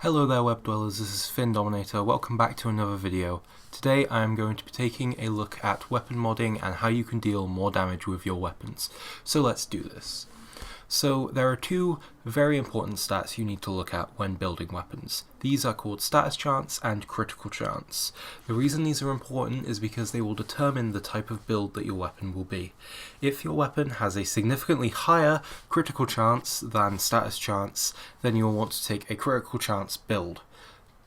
Hello there web dwellers, this is Findominator. Welcome back to another video. Today I am going to be taking a look at weapon modding and how you can deal more damage with your weapons. So let's do this. So there are two very important stats you need to look at when building weapons. These are called status chance and critical chance. The reason these are important is because they will determine the type of build that your weapon will be. If your weapon has a significantly higher critical chance than status chance, then you will want to take a critical chance build.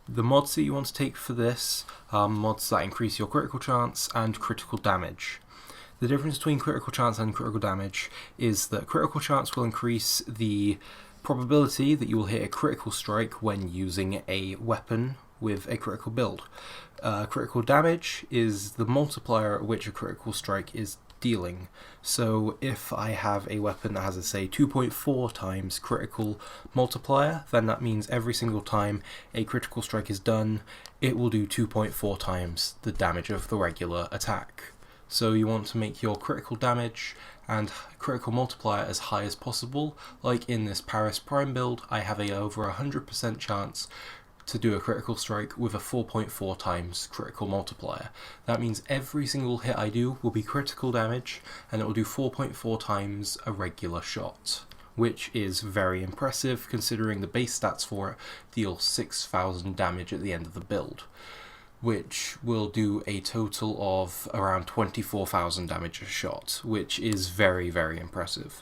The mods that you want to take for this are mods that increase your critical chance and critical damage. The difference between critical chance and critical damage is that critical chance will increase the probability that you will hit a critical strike when using a weapon with a critical build. Critical damage is the multiplier at which a critical strike is dealing. So if I have a weapon that has a say 2.4 times critical multiplier, then that means every single time a critical strike is done, it will do 2.4 times the damage of the regular attack. So you want to make your critical damage and critical multiplier as high as possible. Like in this Paris Prime build, I have a over 100% chance to do a critical strike with a 4.4 times critical multiplier. That means every single hit I do will be critical damage and it will do 4.4 times a regular shot, which is very impressive considering the base stats for it deal 6,000 damage at the end of the build, which will do a total of around 24,000 damage a shot, which is very, very impressive.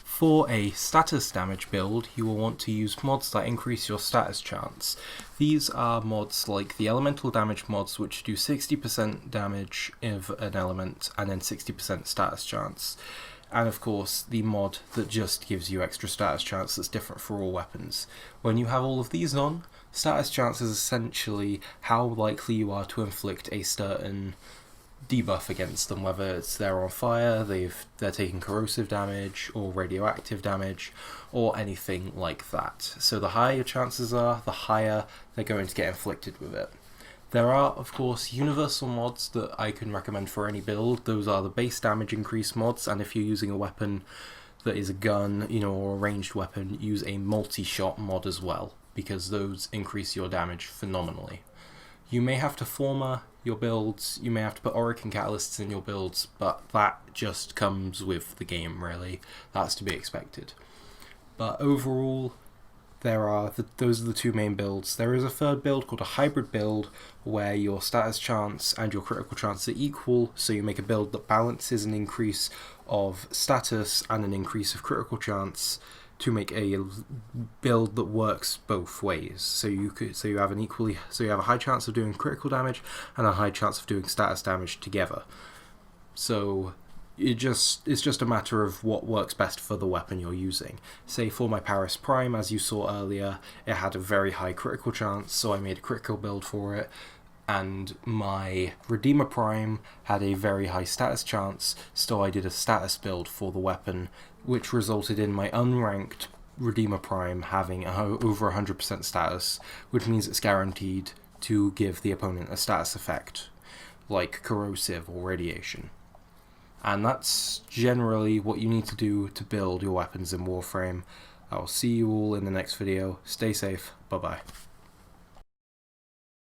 For a status damage build, you will want to use mods that increase your status chance. These are mods like the elemental damage mods, which do 60% damage of an element and then 60% status chance. And of course, the mod that just gives you extra status chance that's different for all weapons. When you have all of these on, status chance is essentially how likely you are to inflict a certain debuff against them, whether it's they're on fire, they're taking corrosive damage, or radioactive damage, or anything like that. So the higher your chances are, the higher they're going to get inflicted with it. There are, of course, universal mods that I can recommend for any build. Those are the base damage increase mods, and if you're using a weapon that is a gun, or a ranged weapon, use a multi-shot mod as well, because those increase your damage phenomenally. You may have to former your builds, you may have to put Orokin catalysts in your builds, but that just comes with the game, really. That's to be expected. But overall, those are the two main builds. There is a third build called a hybrid build where your status chance and your critical chance are equal, so you make a build that balances an increase of status and an increase of critical chance to make a build that works both ways. So you have a high chance of doing critical damage and a high chance of doing status damage together. So it's just a matter of what works best for the weapon you're using. Say for my Paris Prime, as you saw earlier, it had a very high critical chance, so I made a critical build for it, and my Redeemer Prime had a very high status chance, so I did a status build for the weapon, which resulted in my unranked Redeemer Prime having over 100% status, which means it's guaranteed to give the opponent a status effect, like corrosive or radiation. And that's generally what you need to do to build your weapons in Warframe. I'll see you all in the next video. Stay safe. Bye bye.